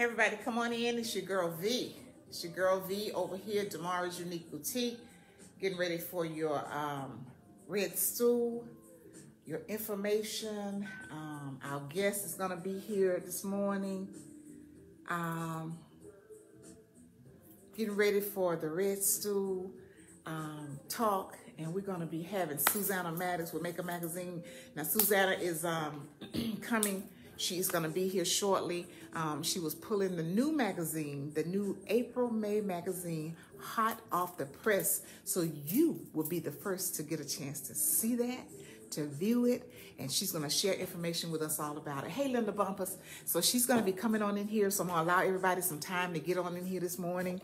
Hey everybody, come on in. It's your girl V. It's your girl V over here, Daemarii's Unique Boutique. Getting ready for your red stool, your information. Our guest is gonna be here this morning. Getting ready for the red stool talk, and we're gonna be having Susannah Maddux with Macon Magazine. Now Susannah is coming. She's going to be here shortly. She was pulling the new magazine, the new April-May magazine, hot off the press. So you will be the first to get a chance to see that, to view it, and she's going to share information with us all about it. Hey, Linda Bumpers. So she's going to be coming on in here, so I'm going to allow everybody some time to get on in here this morning.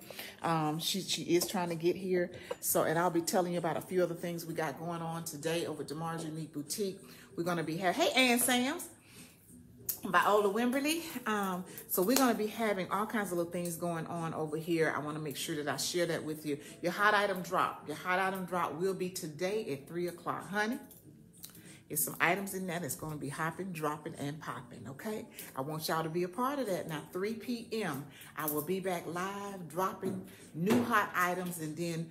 She is trying to get here. So, and I'll be telling you about a few other things we got going on today over at Daemarii's Unique Boutique. We're going to be having, hey, Ann Sams. By Ola Wimberly. So we're going to be having all kinds of little things going on over here. I want to make sure that I share that with you. Your hot item drop. Your hot item drop will be today at 3 o'clock. Honey, there's some items in there that's going to be hopping, dropping, and popping, okay? I want y'all to be a part of that. Now, 3 p.m., I will be back live dropping new hot items, and then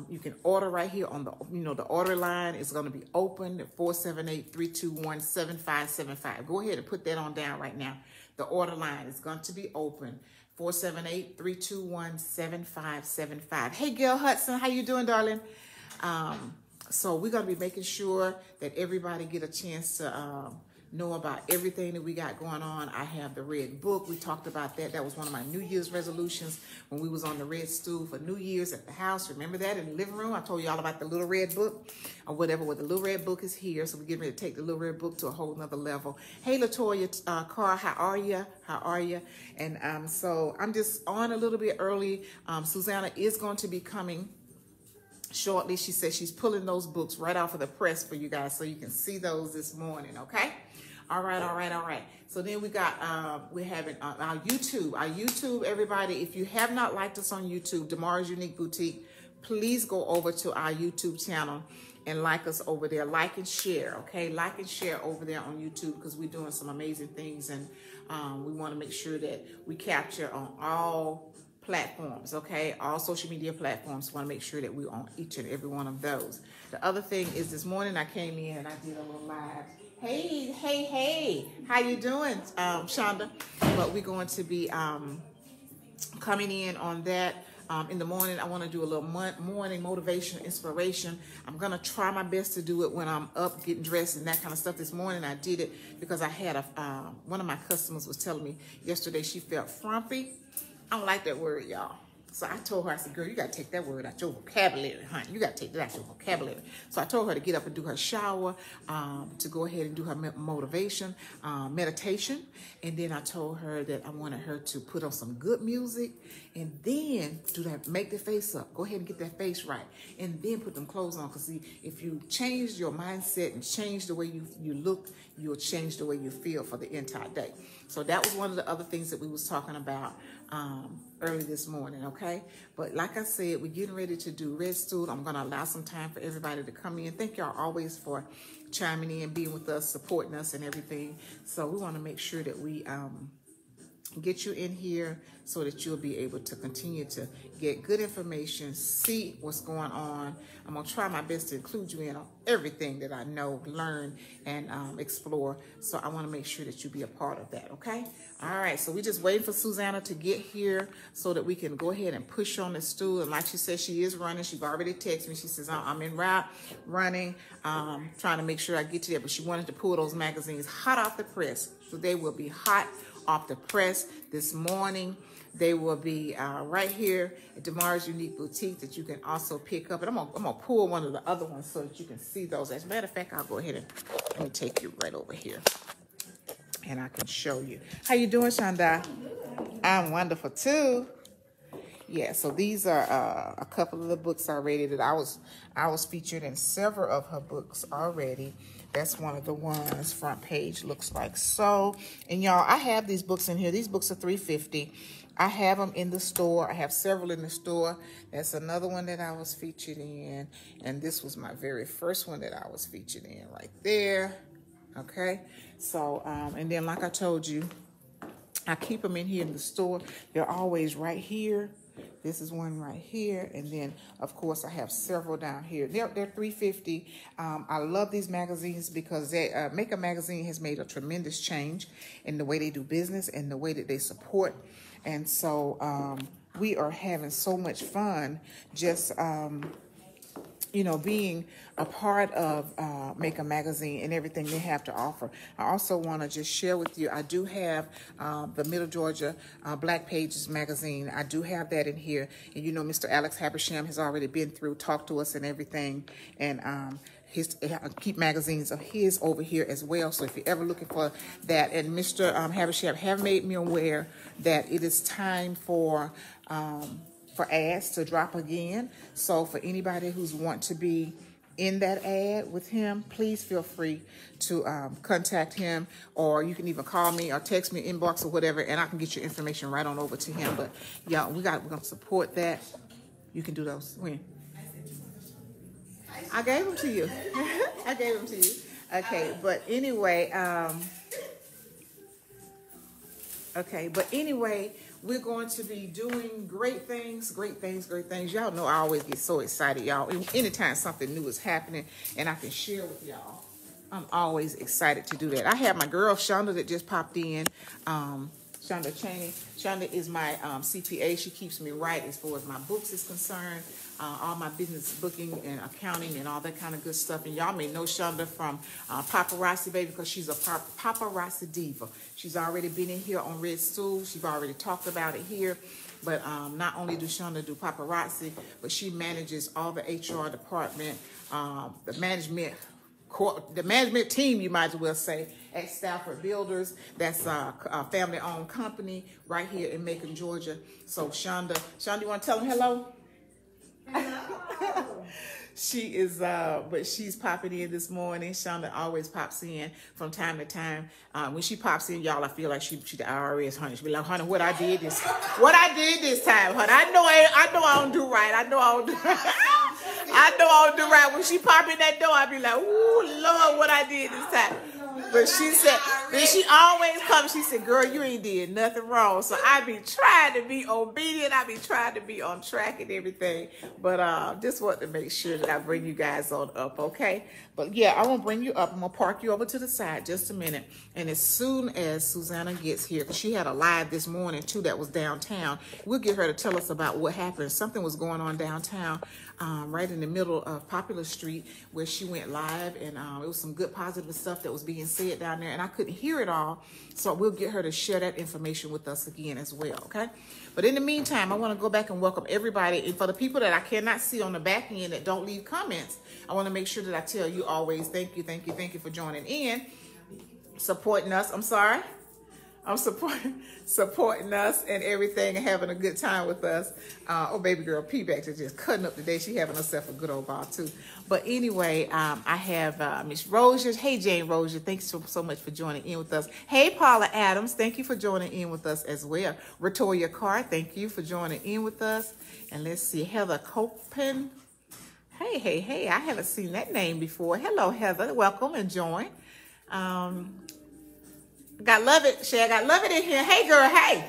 you can order right here on the, the order line is going to be open at 478-321-7575. Go ahead and put that on down right now. The order line is going to be open, 478-321-7575. Hey, Gail Hudson, how you doing, darling? So we're going to be making sure that everybody get a chance to know about everything that we got going on. I have the red book. We talked about that. That was one of my New Year's resolutions when we was on the red stool for New Year's at the house. Remember that in the living room? I told you all about the little red book or whatever. Well, the little red book is here. So we're getting ready to take the little red book to a whole nother level. Hey, LaToya Carr, how are you? How are you? And so I'm just on a little bit early. Susannah is going to be coming shortly. She says she's pulling those books right off of the press for you guys so you can see those this morning, okay? All right. So then we got, we're having our YouTube, everybody. If you have not liked us on YouTube, Daemarii's Unique Boutique, please go over to our YouTube channel and like us over there. Like and share, okay? Like and share over there on YouTube because we're doing some amazing things, and we want to make sure that we capture on all platforms, okay? All social media platforms. Want to make sure that we're on each and every one of those. The other thing is this morning I came in and I did a little live. Hey, how you doing, Shonda? But we're going to be coming in on that in the morning. I want to do a little morning motivation, inspiration. I'm going to try my best to do it when I'm up, getting dressed and that kind of stuff. This morning I did it because I had one of my customers was telling me yesterday she felt frumpy. I don't like that word, y'all. So I told her, I said, girl, you got to take that word out your vocabulary, honey. You got to take that out your vocabulary. So I told her to get up and do her shower, to go ahead and do her motivation, meditation. And then I told her that I wanted her to put on some good music and then do that, make the face up. Go ahead and get that face right. And then put them clothes on. Because see, if you change your mindset and change the way you look, you'll change the way you feel for the entire day. So that was one of the other things that we was talking about early this morning, okay? But like I said, we're getting ready to do red stool. I'm going to allow some time for everybody to come in. Thank y'all always for chiming in, being with us, supporting us and everything. So we want to make sure that we get you in here so that you'll be able to continue to get good information, see what's going on. I'm going to try my best to include you in on everything that I know, learn, and explore. So I want to make sure that you be a part of that, okay? All right, so we're just waiting for Susannah to get here so that we can go ahead and push on the stool. And like she said, she is running. She's already texted me. She says, I'm en route, running, trying to make sure I get to there. But she wanted to pull those magazines hot off the press. So they will be hot off the press this morning. They will be right here at Daemarii's Unique Boutique that you can also pick up. And I'm gonna pull one of the other ones so that you can see those. As a matter of fact, I'll go ahead and let me take you right over here and I can show you. How you doing, Shonda? I'm wonderful too. Yeah, so these are a couple of the books already that I was featured in several of her books already. That's one of the ones. Front page looks like so. And y'all, I have these books in here. These books are $3.50. I have them in the store. I have several in the store. That's another one that I was featured in. And this was my very first one that I was featured in right there. Okay. So, and then like I told you, I keep them in here in the store. They're always right here. This is one right here, and then of course I have several down here. They're $3.50. I love these magazines because Macon Magazine has made a tremendous change in the way they do business and the way that they support. And so we are having so much fun just you know, being a part of Macon Magazine and everything they have to offer. I also want to just share with you, I do have the Middle Georgia Black Pages magazine. I do have that in here. And you know, Mr. Alex Habersham has already been through, talked to us and everything. And keep magazines of his over here as well. So if you're ever looking for that, and Mr. Habersham have made me aware that it is time for ads to drop again. So for anybody who's want to be in that ad with him, please feel free to contact him, or you can even call me or text me, inbox or whatever, and I can get your information right on over to him. But yeah, we're gonna support that. You can do those. When? I gave them to you. I gave them to you. Okay, but anyway, we're going to be doing great things, great things, great things. Y'all know I always get so excited, y'all. Anytime something new is happening and I can share with y'all, I'm always excited to do that. I have my girl, Shonda, that just popped in. Shonda Cheney. Shonda is my CPA. She keeps me right as far as my books is concerned. All my business booking and accounting and all that kind of good stuff. And y'all may know Shonda from Paparazzi Baby, because she's a paparazzi diva. She's already been in here on Red Stool. She's already talked about it here. But not only does Shonda do paparazzi, but she manages all the HR department, the management team, you might as well say, at Stafford Builders. That's a family-owned company right here in Macon, Georgia. So Shonda, you want to tell them hello? Hello. She is, but she's popping in this morning. Shonda always pops in from time to time. When she pops in, y'all, I feel like she the IRS, honey. She be like, honey, what I did this time, honey. I know I don't do right. I know I don't do right. I know I don't do right. When she pop in that door, I be like, ooh, Lord, what I did this time. But she said, then she always comes, she said, girl, you ain't did nothing wrong. So I be trying to be obedient. I be trying to be on track and everything. But just want to make sure that I bring you guys on up, okay? But yeah, I won't bring you up. I'm going to park you over to the side just a minute. And as soon as Susannah gets here, because she had a live this morning too that was downtown, we'll get her to tell us about what happened. Something was going on downtown, right in the middle of Popular Street, where she went live, and it was some good positive stuff that was being said down there, and I couldn't hear it all, so we'll get her to share that information with us again as well, okay? But in the meantime, I want to go back and welcome everybody, and for the people that I cannot see on the back end that don't leave comments, I want to make sure that I tell you always thank you for joining in, supporting us. I'm supporting us and everything, and having a good time with us. Oh, baby girl P-Back is just cutting up today. She having herself a good old ball too. But anyway, I have Miss Rozier. Hey, Jane Rozier, thanks so much for joining in with us. Hey, Paula Adams, thank you for joining in with us as well. Ratoya Carr, thank you for joining in with us. And let's see, Heather Copen. Hey, I haven't seen that name before. Hello, Heather. Welcome and join. Got love it, Shay. I got love it in here. Hey, girl. Hey.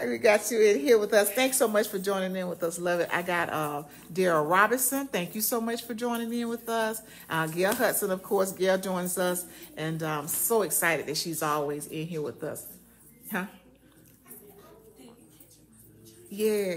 We got you in here with us. Thanks so much for joining in with us. Love it. I got Daryl Robinson. Thank you so much for joining in with us. Gail Hudson, of course. Gail joins us, and I'm so excited that she's always in here with us. Huh? Yeah.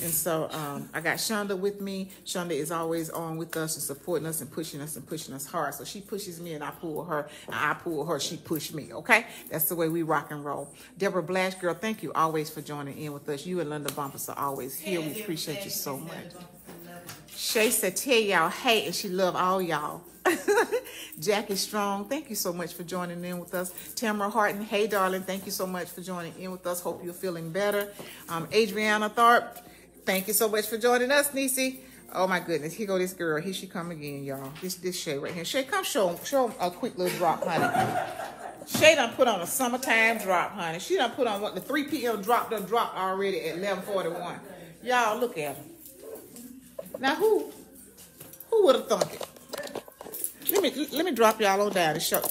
And so I got Shonda with me. Shonda is always on with us and supporting us and pushing us hard. So she pushes me and I pull her, and I pull her, she pushed me, okay? That's the way we rock and roll. Deborah Blash, girl, thank you always for joining in with us. You and Linda Bumpus are always here. We appreciate you so much. Shay said, tell y'all, hey, and she love all y'all. Jackie Strong, thank you so much for joining in with us. Tamara Harton, hey darling, thank you so much for joining in with us. Hope you're feeling better. Adriana Tharp, thank you so much for joining us, Niecy. Oh my goodness, here go this girl. Here she come again, y'all. This Shay right here. Shay, come show them a quick little drop, honey. Shay done put on a summertime drop, honey. She done put on what the 3 p.m. drop done dropped already at 11:41. Y'all look at her. Now who would have thunk it? Let me drop y'all on down to show.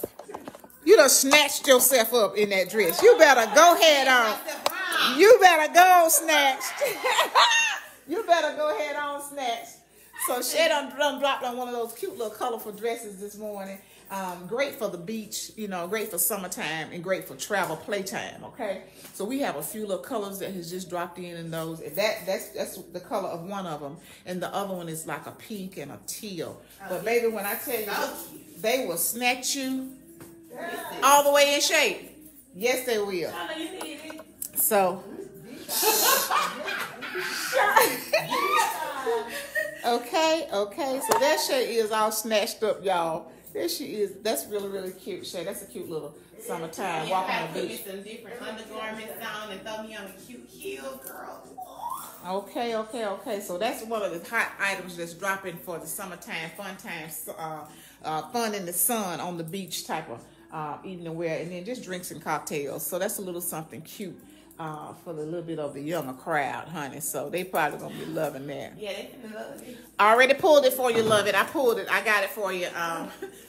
You done snatched yourself up in that dress. You better go ahead on. You better go snatched. You better go ahead on snatched. So she done dropped on one of those cute little colorful dresses this morning. Great for the beach, you know, great for summertime and great for travel playtime, okay? So we have a few little colors that has just dropped in those. That's the color of one of them. And the other one is like a pink and a teal. But baby, when I tell you, they will snatch you all the way in shape. Yes, they will. So. Okay. So that shirt is all snatched up, y'all. There she is. That's really, really cute shirt. That's a cute little summertime walk on the beach. Some different undergarments on and throw me on a cute heel, girl. Okay. So that's one of the hot items that's dropping for the summertime fun times, fun in the sun on the beach type of evening wear, and then just drinks and cocktails. So that's a little something cute for the little bit of the younger crowd, honey. So they probably gonna be loving that. Yeah, they finna love it. I already pulled it for you, love it. I pulled it. I got it for you.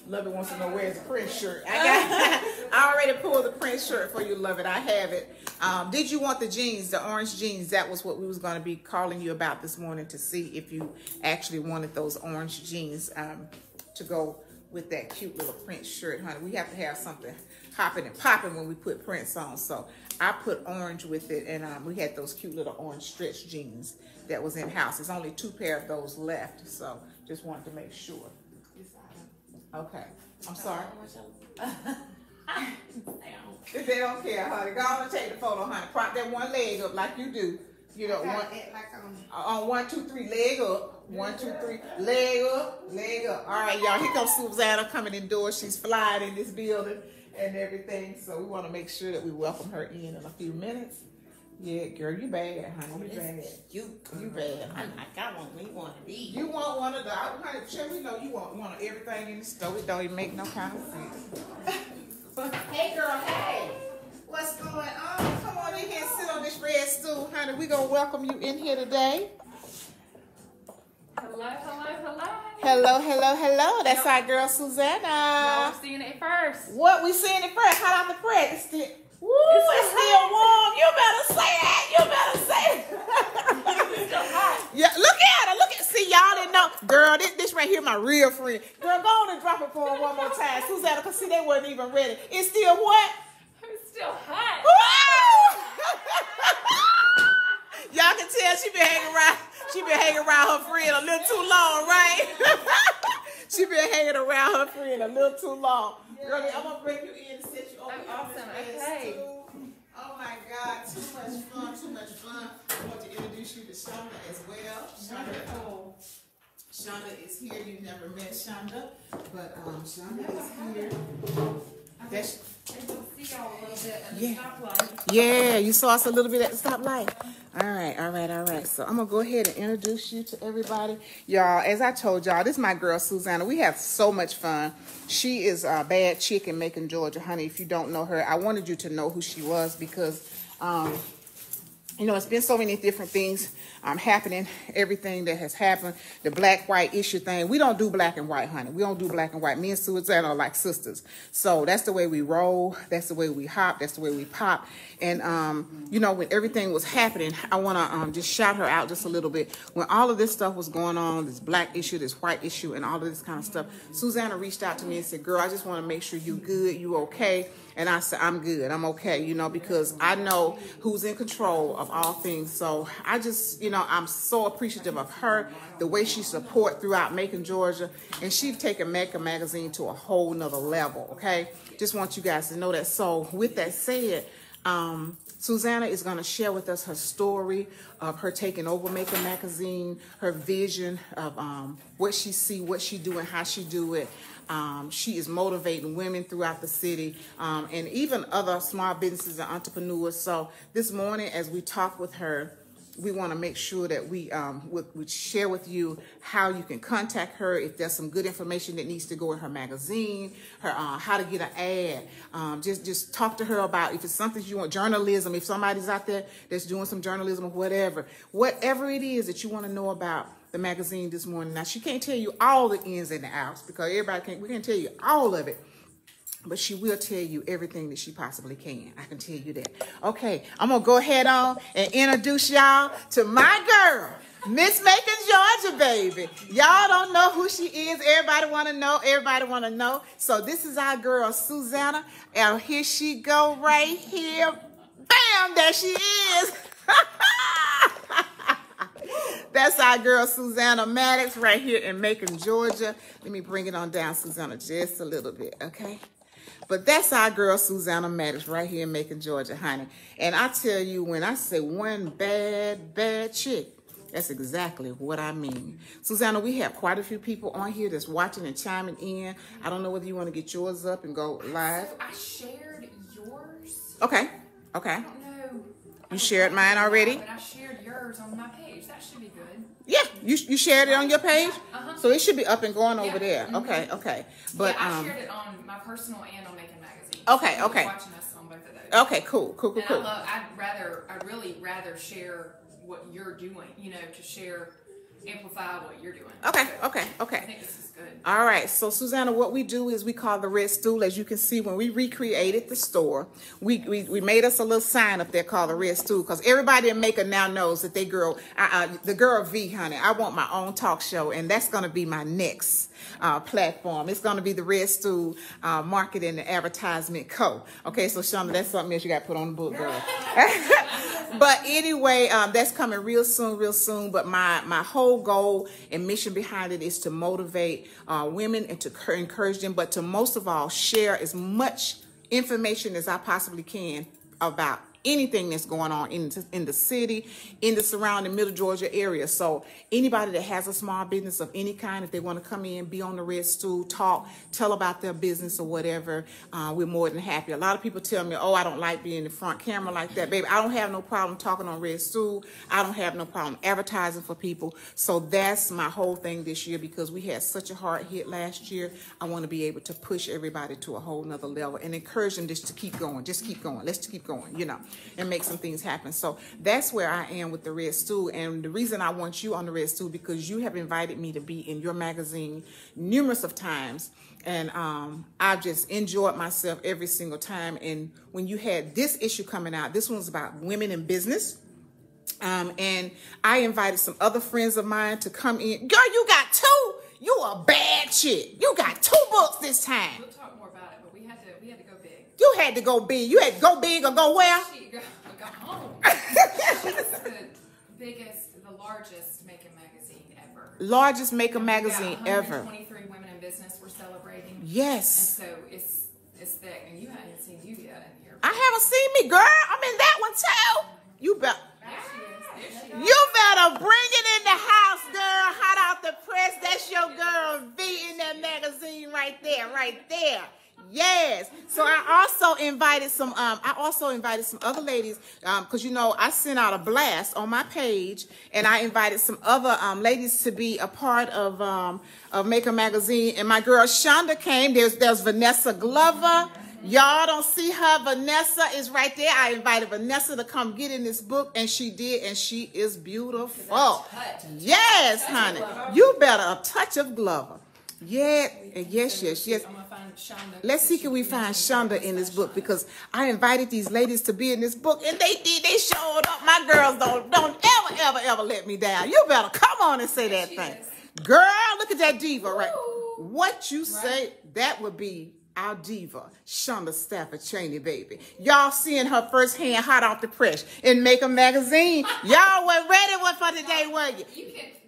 Love it wants to know where's the print shirt. I already pulled the print shirt for you, love it. I have it. Did you want the jeans, the orange jeans? That was what we was going to be calling you about this morning to see if you actually wanted those orange jeans to go with that cute little print shirt, honey. We have to have something hopping and popping when we put prints on. So I put orange with it, and we had those cute little orange stretch jeans that was in house. There's only 2 pair of those left, so just wanted to make sure. Okay, I'm sorry. They don't care, honey. Go on and take the photo, honey. Prop that one leg up like you do. You know, on 1, 2, 3, leg up. 1, 2, 3, leg up, leg up. All right, y'all. Here comes Susannah coming indoors. She's flying in this building and everything. So we want to make sure that we welcome her in a few minutes. Yeah, girl, you bad, honey. You bad. You bad, honey. I want me one of these. You want one of the, honey, sure we know you want one of everything in the store. It don't even make no kind of sense. Hey, girl, hey. What's going on? Come on in here and sit on this red stool, honey. We're going to welcome you in here today. Hello. That's our girl, Susannah. No, we're seeing it first. What? We seeing it first? Hot out the press. It's still, it's still warm. You better say it. It's still hot. Yeah, look at her. See, y'all didn't know. Girl, this right here, my real friend. Girl, go on and drop it for her one more time. Susannah, because see, they weren't even ready. It's still what? It's still hot. Y'all can tell she been hanging around. She been hanging around her friend a little too long, right? She been hanging around her friend a little too long. Girl, I'm gonna bring you in and set you over. Awesome. Okay. Oh my God, too much fun. I want to introduce you to Shonda as well. Shonda is here. You've never met Shonda, but Shonda is here. That's See y'all a little bit at the stoplight. Yeah, you saw us a little bit at the stoplight. All right. So I'm gonna go ahead and introduce you to everybody. Y'all, as I told y'all, this is my girl Susannah. We have so much fun. She is a bad chick in Macon, Georgia, honey. If you don't know her, I wanted you to know who she was because you know, it's been so many different things happening, everything that has happened, the black-white issue thing. We don't do black and white, honey. We don't do black and white. Me and Susannah are like sisters. So that's the way we roll. That's the way we hop. That's the way we pop. And, you know, when everything was happening, I want to just shout her out just a little bit. When all of this stuff was going on, this black issue, this white issue, and all of this kind of stuff, Susannah reached out to me and said, girl, I just want to make sure you good, you okay. And I said, I'm good. I'm okay, you know, because I know who's in control of all things. So I just, you know, I'm so appreciative of her, the way she support throughout Macon, Georgia. And she's taken Macon Magazine to a whole nother level, okay? Just want you guys to know that. So with that said, Susannah is going to share with us her story of her taking over Macon Magazine, her vision of what she see, what she do, and how she do it. She is motivating women throughout the city and even other small businesses and entrepreneurs. So this morning, as we talk with her, we want to make sure that we would share with you how you can contact her if there's some good information that needs to go in her magazine, her how to get an ad. Just talk to her about if it's something you want, journalism, if somebody's out there that's doing some journalism or whatever it is that you want to know about the magazine this morning. Now, she can't tell you all the ins and the outs because we can't tell you all of it. But she will tell you everything that she possibly can. I can tell you that. Okay, I'm going to go ahead on and introduce y'all to my girl, Miss Macon, Georgia, baby. Y'all don't know who she is. Everybody want to know. Everybody want to know. So this is our girl, Susannah. And here she go right here. Bam, there she is. That's our girl, Susannah Maddux, right here in Macon, Georgia. Let me bring it on down, Susannah, just a little bit, okay? But that's our girl, Susannah Maddux, right here in Macon, Georgia, honey. And I tell you, when I say one bad chick, that's exactly what I mean. Susannah, we have quite a few people on here that's watching and chiming in. I don't know whether you want to get yours up and go live. So I shared yours. Okay. I don't know. You shared mine already? But I shared yours on my page. That should be good. Yeah, you shared it on your page? Uh-huh. So it should be up and going over there. Mm-hmm. Okay. But yeah, I shared it on my personal and on Macon Magazine. Okay. So watching us on both of those. Okay, cool. And I'd really rather share what you're doing, to share, amplify what you're doing. Okay. I think this is good. All right. So, Susannah, what we do is we call the Red Stool. As you can see, when we recreated the store, we made us a little sign up there called the Red Stool, because everybody in Macon now knows that the girl V, honey, I want my own talk show, and that's going to be my next platform. It's going to be the Red Stool Marketing and Advertisement Co. Okay, so Shonda, that's something else you got to put on the book, girl. But anyway, that's coming real soon. But my whole goal and mission behind it is to motivate women and to encourage them, but to most of all share as much information as I possibly can about anything that's going on in the city, in the surrounding Middle Georgia area. So anybody that has a small business of any kind, if they want to come in, be on the Red Stool, talk, tell about their business or whatever, we're more than happy. A lot of people tell me, oh, I don't like being in the front camera like that. Baby, I don't have no problem talking on Red Stool. I don't have no problem advertising for people. So that's my whole thing this year, because we had such a hard hit last year. I want to be able to push everybody to a whole nother level and encourage them just to keep going. Just keep going. Let's keep going, and make some things happen. So that's where I am with the Red Stool. And the reason I want you on the Red Stool, because you have invited me to be in your magazine numerous of times. And I've just enjoyed myself every single time. And when you had this issue coming out, this one was about women in business. And I invited some other friends of mine to come in. Girl, you got two. You a bad chick. You got 2 books this time. We'll talk more about it, but we had to go big. You had to go big. You had to go big or go where? Go home. She's the largest Macon magazine ever. Largest Macon magazine ever. 123 women in business we're celebrating. Yes. And so it's thick, and you haven't seen you yet in here. I haven't seen me, girl. I'm in that one too. You better. There she is. You better bring it in the house, girl. Hot out the press. That's your girl V in that magazine right there. Yes. So I also invited some other ladies, because I sent out a blast on my page, and I invited some other ladies to be a part of Macon Magazine. And my girl Shonda came. There's Vanessa Glover. Y'all don't see her. Vanessa is right there. I invited Vanessa to come get in this book, and she did, and she is beautiful. Yes, honey. You better a touch of Glover. Yeah, yes. I'm gonna find Shonda. Let's see, can we find Shonda in this book, because I invited these ladies to be in this book, and they did. They showed up. My girls don't ever let me down. You better come on and say that thing. Girl, look at that diva, right? What you say, that would be our diva, Shonda Stafford Cheney, baby. Y'all seeing her firsthand, hot off the press in Macon Magazine. Y'all were ready for today, were you?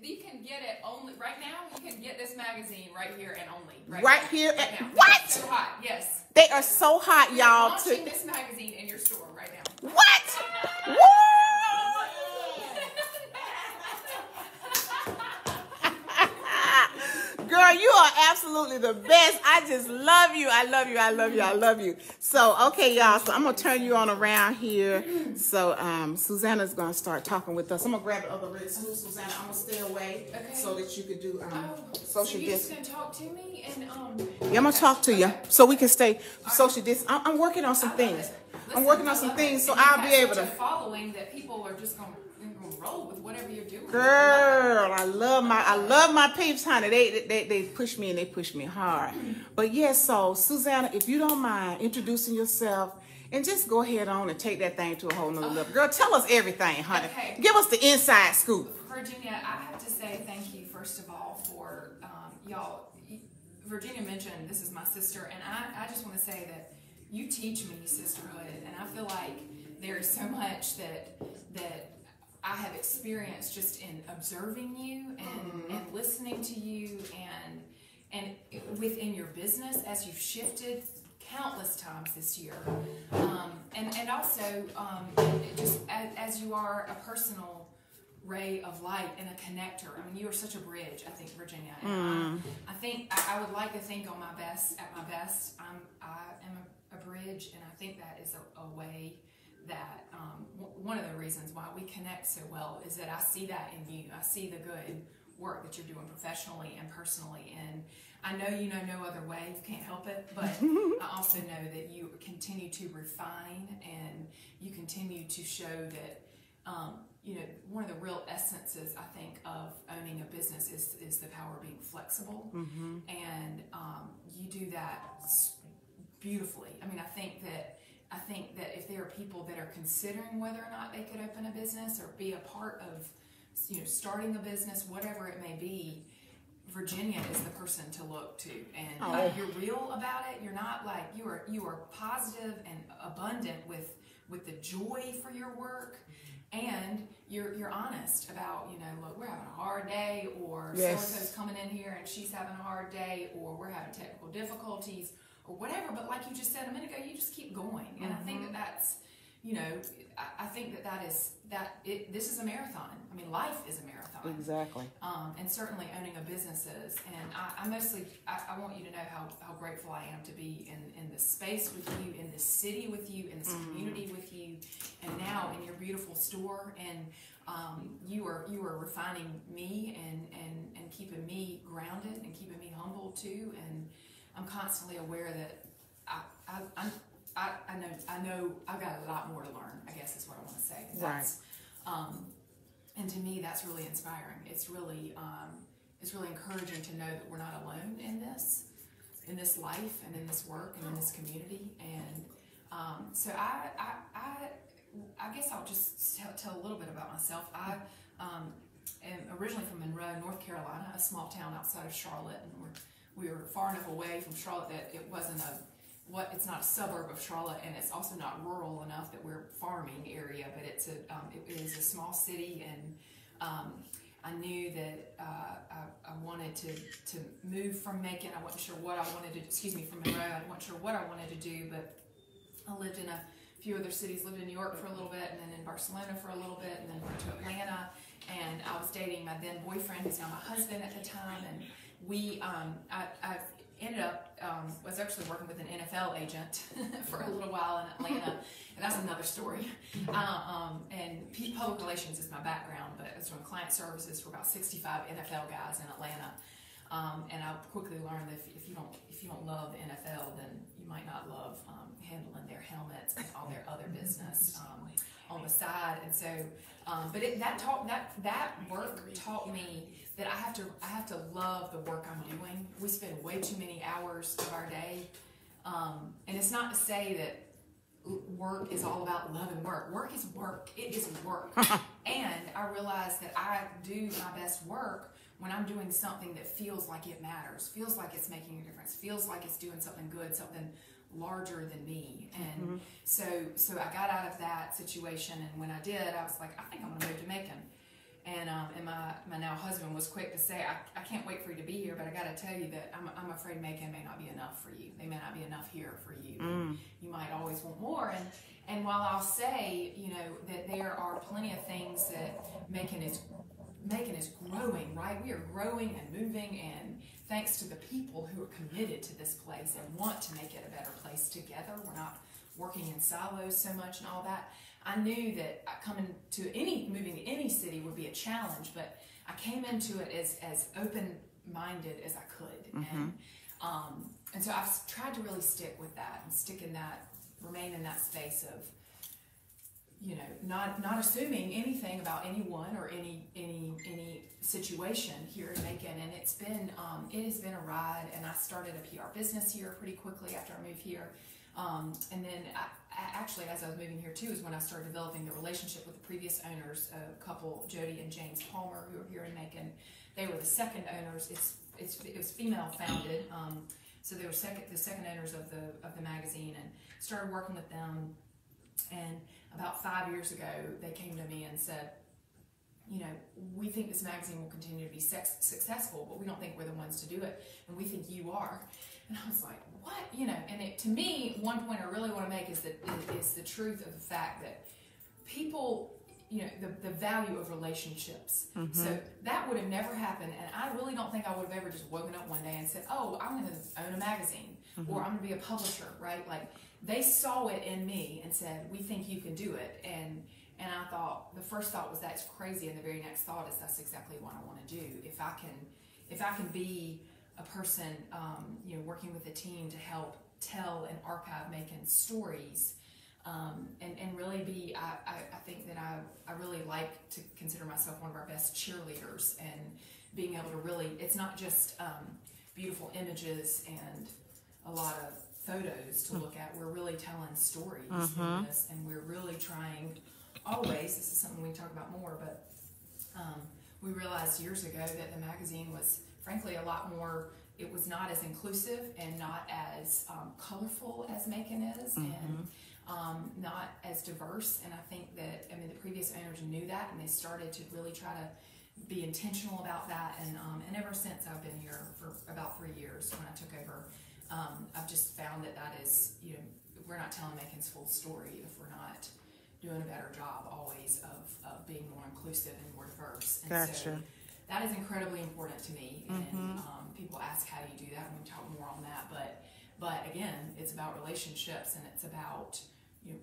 You can get it only right now. You can get this magazine right here and only right here. Right now. What? It's so hot, yes. They are so hot, y'all. Launching this magazine in your store right now. What? Woo! Girl, you are absolutely the best. I just love you. I love you. So, okay, y'all. So I'm going to turn you on around here. So, Susannah's going to start talking with us. I'm going to grab the other Red Stool, Susannah. I'm going to stay away so that you can do social distance. So you're just going distance. to talk to me? And, Yeah, I'm going to talk to you so we can stay social distance. I'm working on some things. I'm working on some things, so I'll be able to. Following that people are just going to roll with whatever you're doing. Girl, I love my peeps, honey. They push me and they push me hard. But yes, so Susannah, if you don't mind introducing yourself and just go ahead on and take that thing to a whole nother level. Girl, tell us everything, honey. Okay. Give us the inside scoop. Virginia, I have to say thank you first of all for y'all. Virginia mentioned this is my sister, and I just want to say that you teach me sisterhood, and I feel like there is so much that I have experienced just in observing you and listening to you and within your business as you've shifted countless times this year, and also just as you are a personal ray of light and a connector. I mean, you are such a bridge, I think, Virginia. And I think I would like to think at my best, I am a bridge, and I think that is a way that one of the reasons why we connect so well is that I see that in you. I see the good work that you're doing professionally and personally, and I know you know no other way. You can't help it, but I also know that you continue to refine and you continue to show that one of the real essences, I think, of owning a business is the power of being flexible, and you do that beautifully. I mean, I think that if there are people that are considering whether or not they could open a business or be a part of, starting a business, whatever it may be, Virginia is the person to look to, and you're real about it. You're not like you are positive and abundant with the joy for your work, and you're honest about look, we're having a hard day, or so-and-so's coming in here and she's having a hard day, or we're having technical difficulties, or whatever. But like you just said a minute ago, you just keep going, and I think that's I think this is a marathon. I mean, life is a marathon. Exactly. And certainly owning a business is. And I want you to know how grateful I am to be in this space with you, in this city with you, in this community with you, and now in your beautiful store. And you are refining me and keeping me grounded and keeping me humble too. And I'm constantly aware that I know I've got a lot more to learn, I guess is what I want to say. Right. And to me, that's really inspiring. It's really encouraging to know that we're not alone in this life and in this work and in this community. And so I guess I'll just tell a little bit about myself. I am originally from Monroe, North Carolina, a small town outside of Charlotte, and we were far enough away from Charlotte that it wasn't it's not a suburb of Charlotte, and it's also not rural enough that we're farming area, but it is a small city, and I knew that I wanted to move from Macon. I wasn't sure what I wanted to, from Monroe. I wasn't sure what I wanted to do, but I lived in a few other cities, lived in New York for a little bit, and then in Barcelona for a little bit, and then went to Atlanta, and I was dating my then boyfriend, who's now my husband at the time, and I ended up, was actually working with an NFL agent for a little while in Atlanta, and that's another story. And public relations is my background, but I was doing client services for about 65 NFL guys in Atlanta. And I quickly learned that if you don't love the NFL, then you might not love handling their helmets and all their other business on the side. And so, but that work taught me that I have to love the work I'm doing. We spend way too many hours of our day, and it's not to say that work is all about loving work. Work is work. It is work. And I realize that I do my best work when I'm doing something that feels like it matters, feels like it's making a difference, feels like it's doing something good, something larger than me. And so I got out of that situation, and when I did, I was like, I think I'm going to move to Macon. And my now husband was quick to say, I can't wait for you to be here, but I got to tell you that I'm afraid Macon may not be enough for you. They may not be enough here for you. You might always want more. And while I'll say, that there are plenty of things that Macon is growing, right? We are growing and moving, and thanks to the people who are committed to this place and want to make it a better place together. We're not working in silos so much and all that. I knew that moving to any city would be a challenge, but I came into it as open-minded as I could. And so I've tried to really stick with that and remain in that space of not assuming anything about anyone or any situation here in Macon. And it has been a ride. And I started a PR business here pretty quickly after I moved here. And then actually, as I was moving here too, is when I started developing the relationship with the previous owners, a couple, Jody and James Palmer, who are here in Macon. They were the second owners. It was female founded. So they were the second owners of the magazine, and started working with them. And about 5 years ago, they came to me and said, we think this magazine will continue to be successful, but we don't think we're the ones to do it, and we think you are. And I was like, what? And to me, one point I really want to make is the truth of the fact that people, the value of relationships. Mm-hmm. So that would have never happened, and I really don't think I would have ever just woken up one day and said, oh, I'm going to own a magazine, mm-hmm. or I'm going to be a publisher, right? Like, they saw it in me and said, we think you can do it. And I thought, the first thought was, that's crazy, and the very next thought is, that's exactly what I want to do. If I can be a person, working with a team to help tell and archive Macon stories, and really be, I think that I really like to consider myself one of our best cheerleaders, and being able to really, it's not just beautiful images and a lot of photos to look at. We're really telling stories in this, and we're really trying, always, this is something we can talk about more, but we realized years ago that the magazine was frankly a lot more, it was not as inclusive and not as colorful as Macon is, and not as diverse. And I think that, the previous owners knew that, and they started to really try to be intentional about that. And ever since I've been here for about 3 years, when I took over, I've just found that is, we're not telling Macon's full story if we're not doing a better job always of being more inclusive and more diverse. And gotcha. So that is incredibly important to me. And people ask, how do you do that? And we can talk more on that. But again, it's about relationships, and it's about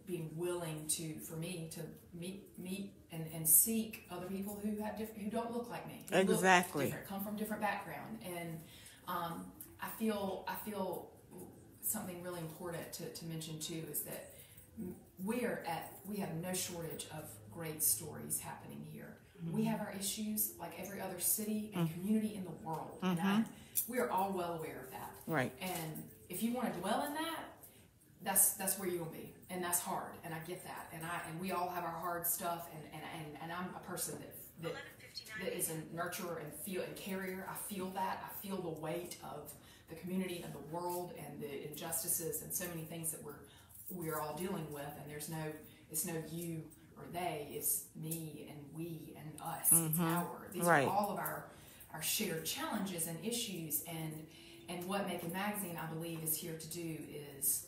being willing for me to meet and seek other people who don't look like me. Who exactly. Look different, come from different background. And I feel something really important to mention too is that we have no shortage of great stories happening here. We have our issues like every other city and community in the world, and we are all well aware of that. Right. And if you want to dwell in that, that's where you're gonna be, and that's hard, and I get that, and we all have our hard stuff, and I'm a person that is a nurturer and carrier. I feel that. I feel the weight of the community and the world and the injustices and so many things that we're all dealing with, and it's no you or they, it's me and we and us. It's these are all of our shared challenges and issues, and what Macon Magazine, I believe, is here to do is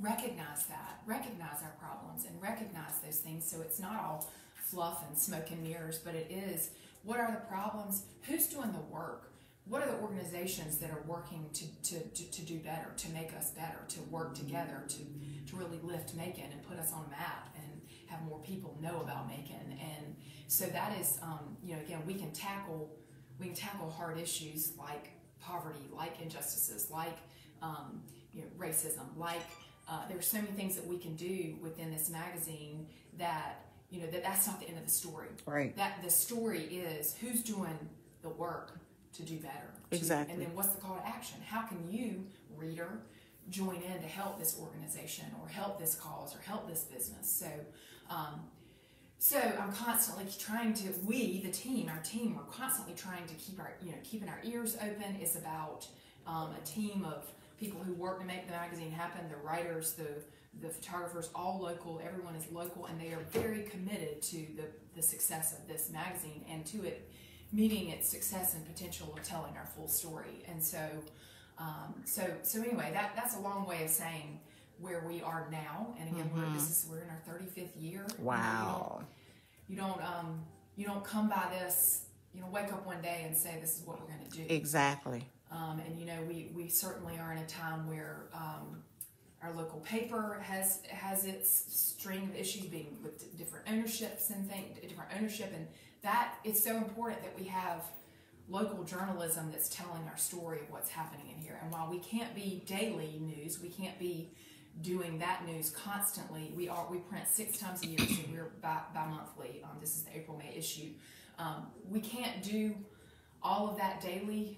recognize our problems and recognize those things, so it's not all fluff and smoke and mirrors, but it is, what are the problems, who's doing the work, what are the organizations that are working to do better, to make us better, to work together, to really lift Macon and put us on a map and have more people know about Macon. And so that is, again, we can tackle hard issues like poverty, like injustices, like racism, like there's so many things that we can do within this magazine that that's not the end of the story. Right. That the story is who's doing the work to do better. Exactly. And then what's the call to action? How can you, reader, join in to help this organization or help this cause or help this business? So I'm constantly trying to, our team, we're constantly trying to keeping our ears open. It's about a team of people who work to make the magazine happen, the writers, the photographers, all local, everyone is local, and they are very committed to the success of this magazine and to it meeting its success and potential of telling our full story. And so anyway, that's a long way of saying where we are now. And again, we're in our 35th year. Wow. You don't come by this, wake up one day and say this is what we're going to do. Exactly. And we certainly are in a time where our local paper has its string of issues being with different ownerships and different ownership, and that it's so important that we have local journalism that's telling our story of what's happening in here. And while we can't be daily news, we can't be doing that news constantly. We print 6 times a year, so we're bi-monthly. This is the April-May issue. We can't do all of that daily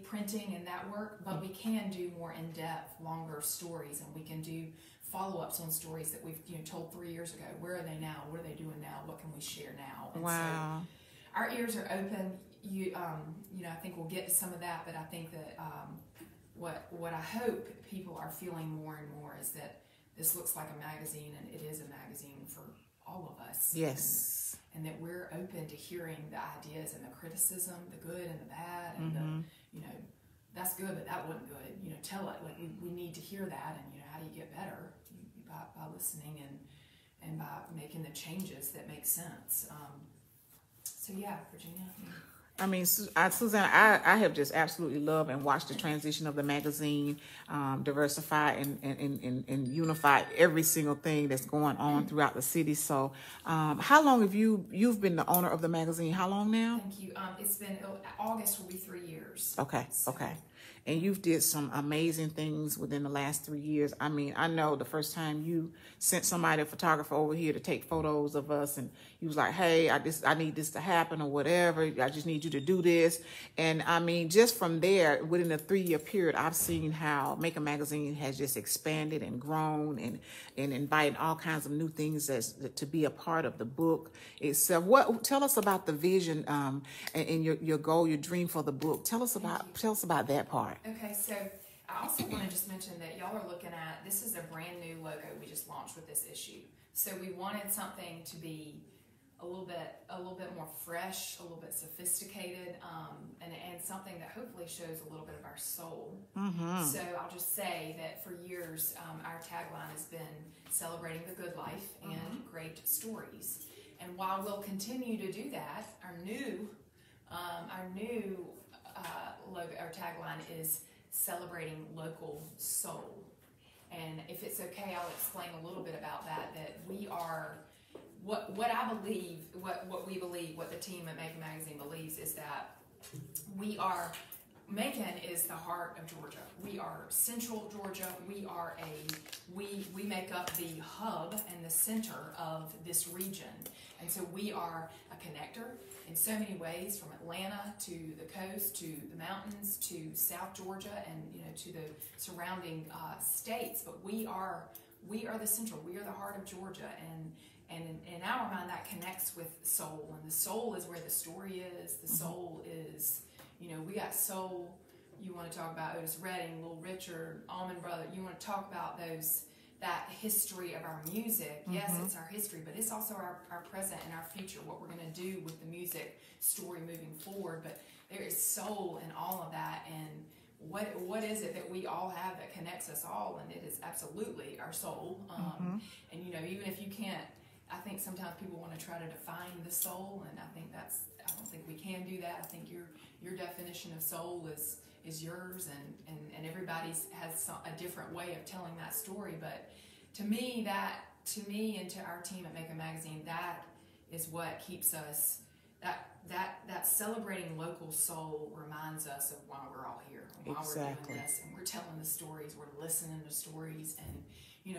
printing and that work, but we can do more in-depth, longer stories, and we can do follow-ups on stories that we've told 3 years ago. Where are they now? What are they doing now? What can we share now? And wow. So our ears are open. I think we'll get to some of that, but I think that what I hope people are feeling more and more is that this looks like a magazine, and it is a magazine for all of us. Yes. And that we're open to hearing the ideas and the criticism, the good and the bad, and the, that's good, but that wasn't good. Tell it. Like we need to hear that, and how do you get better? By listening and by making the changes that make sense. So yeah, Virginia. I mean, Susannah, I have just absolutely loved and watched the transition of the magazine, diversify and unify every single thing that's going on throughout the city. So, how long have you've been the owner of the magazine? How long now? Thank you. It's been August will be 3 years. Okay. So. Okay. And you've did some amazing things within the last 3 years. I mean, I know the first time you sent somebody, a photographer over here to take photos of us, and you was like, hey, I need this to happen or whatever. I just need you to do this. And I mean, just from there, within a 3-year period, I've seen how Macon Magazine has just expanded and grown and invited all kinds of new things to be a part of the book itself. Tell us about the vision and your goal, your dream for the book. Tell us about that part. Okay, so I also want to just mention that y'all are looking at, this is a brand new logo we just launched with this issue. So we wanted something to be a little bit more fresh, a little bit sophisticated, and something that hopefully shows a little bit of our soul. So I'll just say that for years, our tagline has been celebrating the good life and great stories. And while we'll continue to do that, our new logo, our tagline is celebrating local soul. And if it's okay, I'll explain a little bit about that we are, what I believe, what we believe, what the team at Macon Magazine believes is that Macon is the heart of Georgia. We are central Georgia. We make up the hub and the center of this region. And so we are a connector in so many ways, from Atlanta to the coast, to the mountains, to South Georgia, and to the surrounding states. But we are the central. We are the heart of Georgia, and in our mind that connects with soul. And the soul is where the story is. The soul is, we got soul. You want to talk about Otis Redding, Little Richard, Allman Brothers. You want to talk about that history of our music. Yes, it's our history, but it's also our present and our future, what we're going to do with the music story moving forward. But there is soul in all of that, and what is it that we all have that connects us all? And it is absolutely our soul. And even if you can't, I think sometimes people want to try to define the soul, and I don't think we can do that. I think your definition of soul is yours, and everybody's has a different way of telling that story. But to me and to our team at Macon Magazine, that is what keeps us, that celebrating local soul reminds us of why we're all here, and why we're doing this, and we're telling the stories, we're listening to stories, and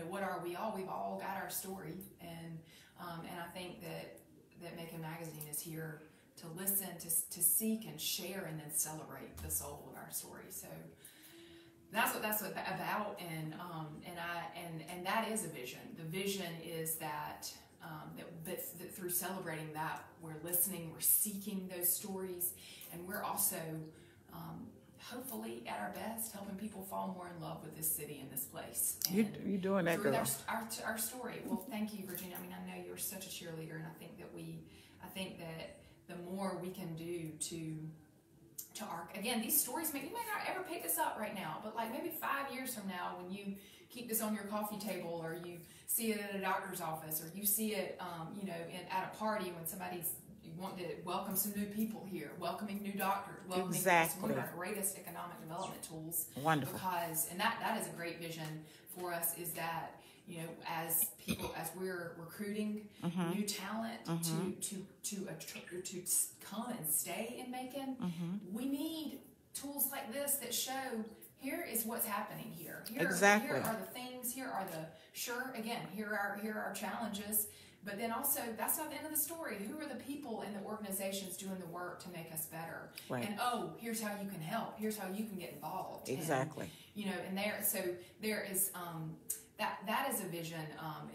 what are we all? We've all got our story, and I think that Macon Magazine is here to listen, to seek and share, and then celebrate the soul of our story. So that's what that's about, and that is a vision. The vision is that that through celebrating that, we're listening, we're seeking those stories, and we're also hopefully at our best helping people fall more in love with this city and this place. And you're doing that, girl. Our story. Well, thank you, Virginia. I mean, I know you're such a cheerleader, and I think that the more we can do to our, again, these stories, you might not ever pick this up right now, but like maybe 5 years from now, when you keep this on your coffee table, or you see it at a doctor's office, or you see it, at a party when somebody's wanting to welcome some new people here, welcoming new doctors, welcoming one of our greatest economic development tools. Wonderful. Because, and that is a great vision for us, is that, as we're recruiting new talent to come and stay in Macon, we need tools like this that show here is what's happening here. Exactly. Here are the things. Here are here are our challenges. But then also, that's not the end of the story. Who are the people in the organizations doing the work to make us better? Right. And here's how you can help. Here's how you can get involved. Exactly. And, and there is that is a vision.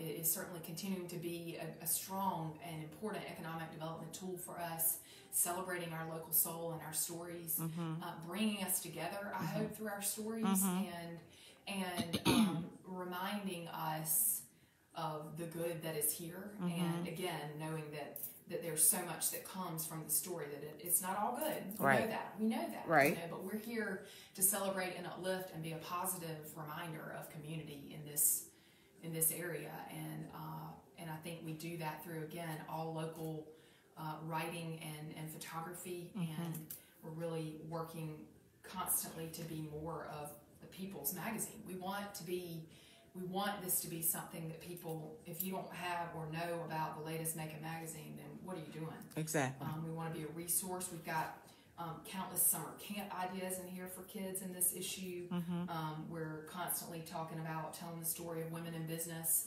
It is certainly continuing to be a strong and important economic development tool for us, celebrating our local soul and our stories, bringing us together, I hope, through our stories, and reminding us of the good that is here, and again, knowing that there's so much that comes from the story, that it's not all good. We know that. Right. But we're here to celebrate and uplift and be a positive reminder of community in this area, and I think we do that through, again, all local writing and photography, and we're really working constantly to be more of the people's magazine. We want this to be something that people, if you don't have or know about the latest Macon magazine, then what are you doing? Exactly. We want to be a resource. We've got countless summer camp ideas in here for kids in this issue. We're constantly talking about telling the story of women in business.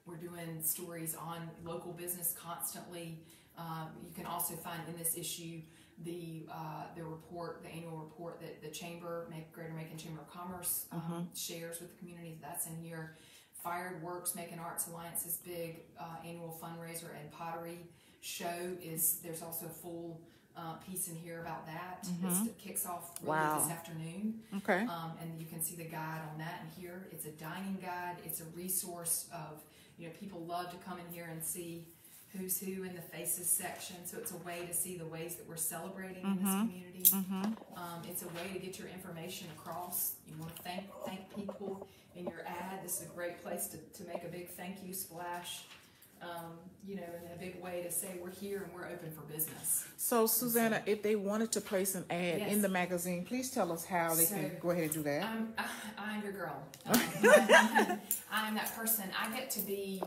We're doing stories on local business constantly. You can also find in this issue the annual report that the Greater Macon Chamber of Commerce shares with the community. That's in here. Fired Works, Macon Arts Alliance's big annual fundraiser and pottery show there's also a full piece in here about that. That kicks off this afternoon. Okay. And you can see the guide on that in here. It's a dining guide. It's a resource of, people love to come in here and see who's who in the faces section, so it's a way to see the ways that we're celebrating in this community. It's a way to get your information across. You want to thank people in your ad. This is a great place to make a big thank you splash, and a big way to say we're here and we're open for business. So Susannah, if they wanted to place an ad in the magazine, please tell us how they can go ahead and do that. I'm your girl. I'm that person. I get to be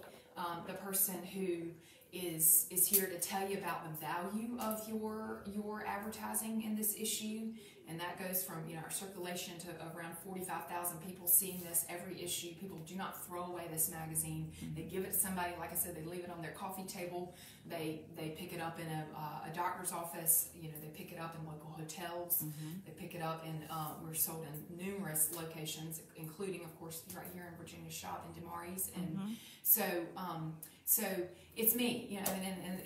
the person who is here to tell you about the value of your advertising in this issue, and that goes from our circulation to around 45,000 people seeing this every issue. People do not throw away this magazine. They give it to somebody. Like I said, they leave it on their coffee table. They pick it up in a doctor's office. They pick it up in local hotels. They pick it up in we're sold in numerous locations, including, of course, right here in Virginia shop in Daemarii's, and so it's me,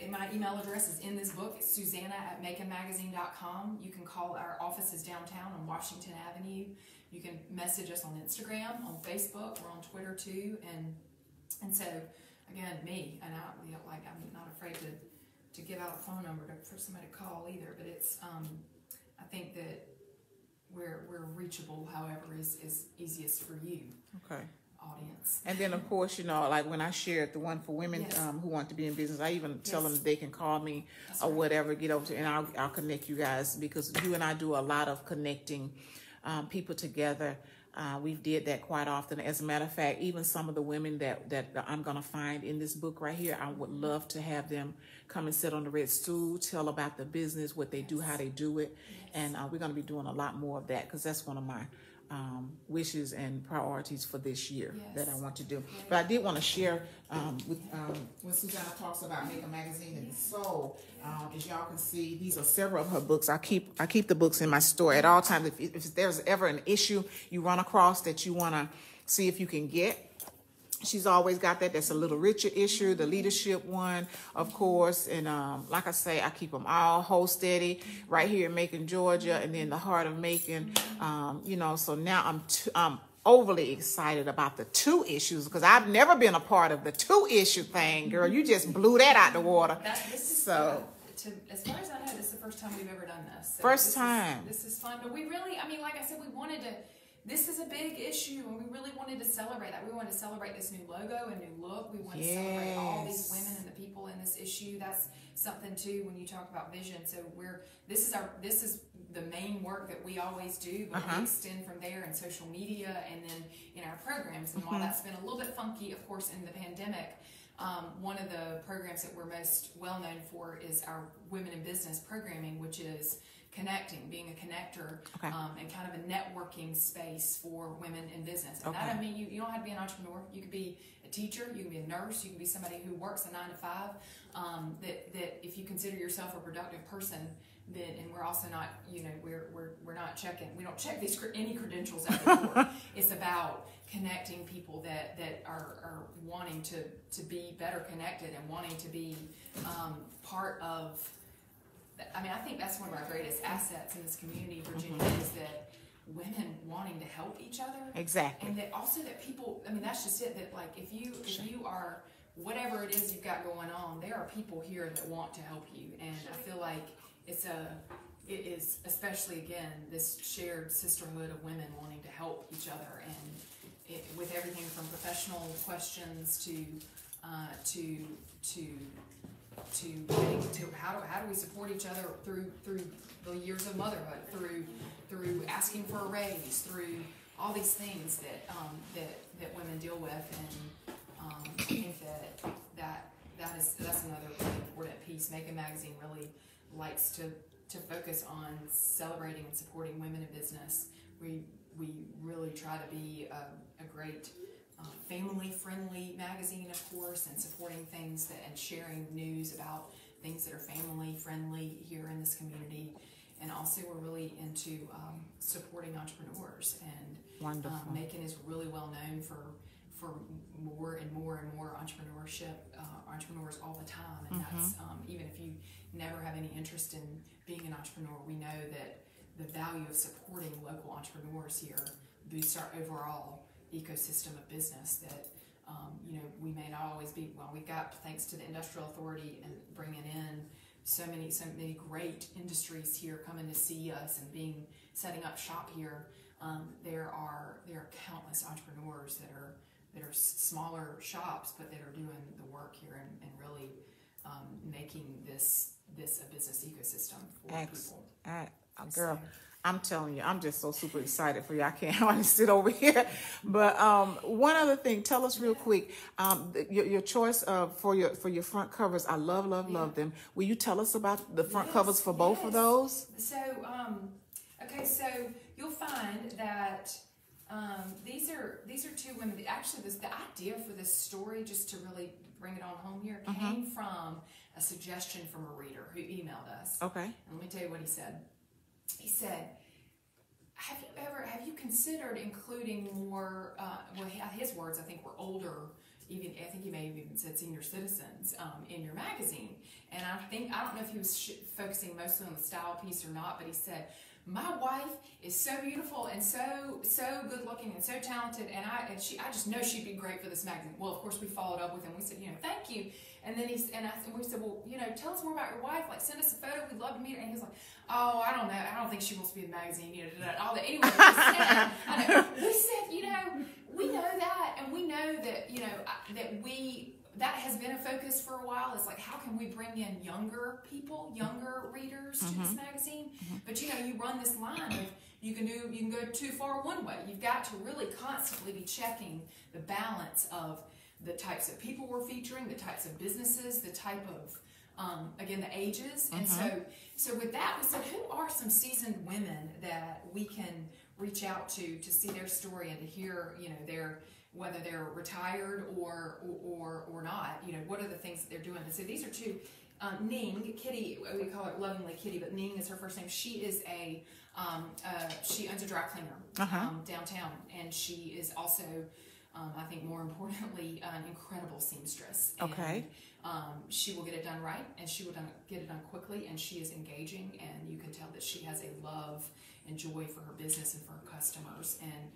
and my email address is in this book. It's Susannah@MaconMagazine.com. You can call our offices downtown on Washington Avenue. You can message us on Instagram, on Facebook, we're on Twitter too, and so again, me, and I'm not afraid to give out a phone number for somebody to call either. But it's I think that we're reachable, however is easiest for you. Okay. Audience. And then, of course, like when I shared the one for women who want to be in business, I even tell them they can call me or whatever, get over to, and I'll connect you guys, because you and I do a lot of connecting people together. We did that quite often. As a matter of fact, even some of the women that I'm going to find in this book right here, I would love to have them come and sit on the red stool, tell about the business, what they do, how they do it. And we're going to be doing a lot more of that, because that's one of my wishes and priorities for this year that I want to do. But I did want to share with when Susannah talks about Macon Magazine and the Soul. As y'all can see, these are several of her books. I keep the books in my store at all times. If there's ever an issue you run across that you want to see if you can get, she's always got that. That's a little richer issue, the leadership one, of course. And like I say, I keep them all hold steady right here in Macon, Georgia, and then the heart of Macon. So now I'm overly excited about the 2 issues, because I've never been a part of the 2 issue thing, girl. You just blew that out the water. As far as I know, this is the first time we've ever done this. So first time. This is fun, but we really, like I said, we wanted to. This is a big issue, and we really wanted to celebrate that. We wanted to celebrate this new logo and new look. We want to celebrate all these women and the people in this issue. That's something too when you talk about vision. So this is the main work that we always do, but we extend from there in social media and then in our programs. And while that's been a little bit funky, of course, in the pandemic, one of the programs that we're most well known for is our Women in Business programming, which is connecting, being a connector, Okay. and kind of a networking space for women in business. And Okay. that, I mean, you don't have to be an entrepreneur. You could be a teacher, you can be a nurse, you can be somebody who works a 9 to 5. That if you consider yourself a productive person, then, and we're also not, you know, we're not checking, we don't check any credentials out the door. It's about connecting people that are wanting to be better connected and wanting to be part of. I mean, I think that's one of our greatest assets in this community, Virginia, is that women wanting to help each other. Exactly. And that also that people, I mean, that's just it, that like if you are, whatever it is you've got going on, there are people here that want to help you. And I feel like it is, especially again, this shared sisterhood of women wanting to help each other, and with everything from professional questions to how do we support each other through the years of motherhood, through asking for a raise, through all these things that women deal with. And I think that's another really important piece. Macon Magazine really likes to focus on celebrating and supporting women in business. We really try to be a great family-friendly magazine, of course, and supporting things and sharing news about things that are family-friendly here in this community. And also, we're really into supporting entrepreneurs. And Wonderful. Macon is really well known for more and more and more entrepreneurship, entrepreneurs all the time. And that's even if you never have any interest in being an entrepreneur, we know that the value of supporting local entrepreneurs here boosts our overall ecosystem of business. That you know, we may not always be, well, we've got, thanks to the Industrial Authority and bringing in so many great industries here coming to see us and setting up shop here. There are countless entrepreneurs that are smaller shops, but that are doing the work here and really making this a business ecosystem for people. Girl, I'm telling you, I'm just so super excited for you. I can't hardly sit over here. But one other thing, tell us real quick, your choice for your front covers. I love them. Will you tell us about the front covers for both of those? So, okay, so you'll find that these are two women. Actually, the idea for this story, just to really bring it on home here, came from a suggestion from a reader who emailed us. Okay. And let me tell you what he said. He said, have you considered including more, his words, I think, were older, even, I think he may have even said senior citizens, in your magazine. And I don't know if he was focusing mostly on the style piece or not, but he said, my wife is so beautiful and so good looking and so talented, and I just know she'd be great for this magazine. Well, of course, we followed up with him. We said, thank you. And then we said, well, tell us more about your wife. Like, send us a photo. We'd love to meet her. And he was like, oh, I don't know. I don't think she wants to be in the magazine. All that. Anyway, we said, we know that, and we know that, that has been a focus for a while. It's like, how can we bring in younger people, younger readers to this magazine? But you run this line of you can go too far one way. You've got to really constantly be checking the balance of the types of people we're featuring, the types of businesses, the type of again, the ages. And so with that, we said, who are some seasoned women that we can reach out to see their story and to hear, whether they're retired or not, what are the things that they're doing. And so these are two. Ning, Kitty, we call her lovingly Kitty, but Ning is her first name. She is she owns a dry cleaner downtown, and she is also, I think more importantly, an incredible seamstress. Okay. And, she will get it done right, and she will get it done quickly, and she is engaging, and you can tell that she has a love and joy for her business and for her customers, and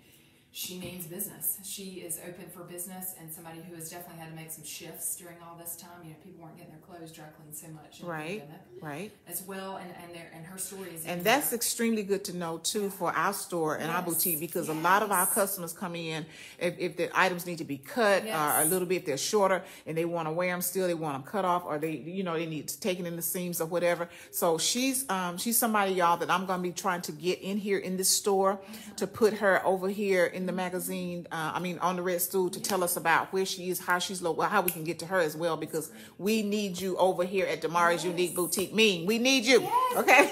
she means business. She is open for business, and somebody who has definitely had to make some shifts during all this time. People weren't getting their clothes dry cleaned so much in the pandemic, right, as well. And her story is, and that's extremely good to know too for our store and our boutique, because a lot of our customers come in if the items need to be cut or a little bit, if they're shorter and they want to wear them still, they want them cut off, or they they need to take it in the seams or whatever. So she's somebody, y'all, that I'm gonna be trying to get in here in this store to put her over here in the magazine, on the Red Stool, to tell us about where she is, how she's local, how we can get to her as well, because we need you over here at Daemarii's Unique Boutique. We need you. Okay.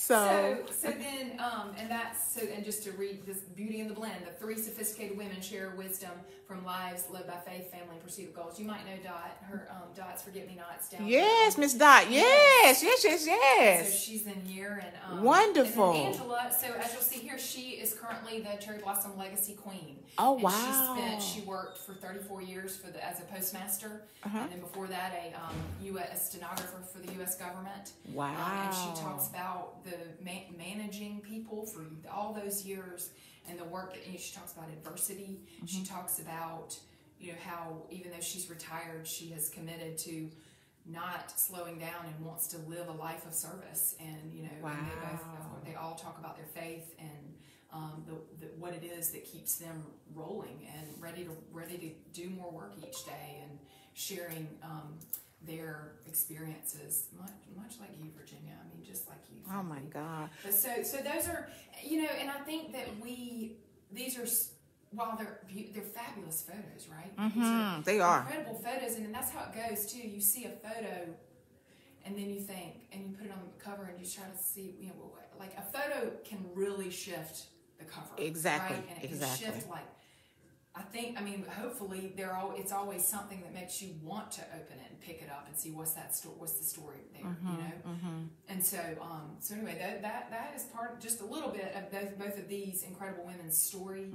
So then, and just to read this Beauty in the Blend, the 3 sophisticated women share wisdom from lives led by faith, family, and pursuit of goals. You might know Dot. Her Dot's Forget-Me-Nots down. Yes, Miss Dot. Yes. So she's in here and wonderful. And then Angela. So as you'll see here, she is currently the Cherry Blossom Legacy Queen. Oh wow! She worked for 34 years as a postmaster, and then before that a stenographer for the U.S. government. Wow! And she talks about the managing people for all those years and the work that she talks about adversity. She talks about how even though she's retired, she has committed to not slowing down and wants to live a life of service. And wow. and they all talk about their faith and what it is that keeps them rolling and ready to do more work each day and sharing their experiences, much like you, Virginia. I mean, just like you. Oh my God! But so those are and I think that these are, while they're fabulous photos, right? Mm-hmm. They are incredible photos, and that's how it goes too. You see a photo, and then you think, and you put it on the cover, and you try to see, like a photo can really shift the cover. Exactly. Right? And it can shift, hopefully it's always something that makes you want to open it and pick it up and see what's the story there, And so anyway, that is part, just a little bit of both of these incredible women's story,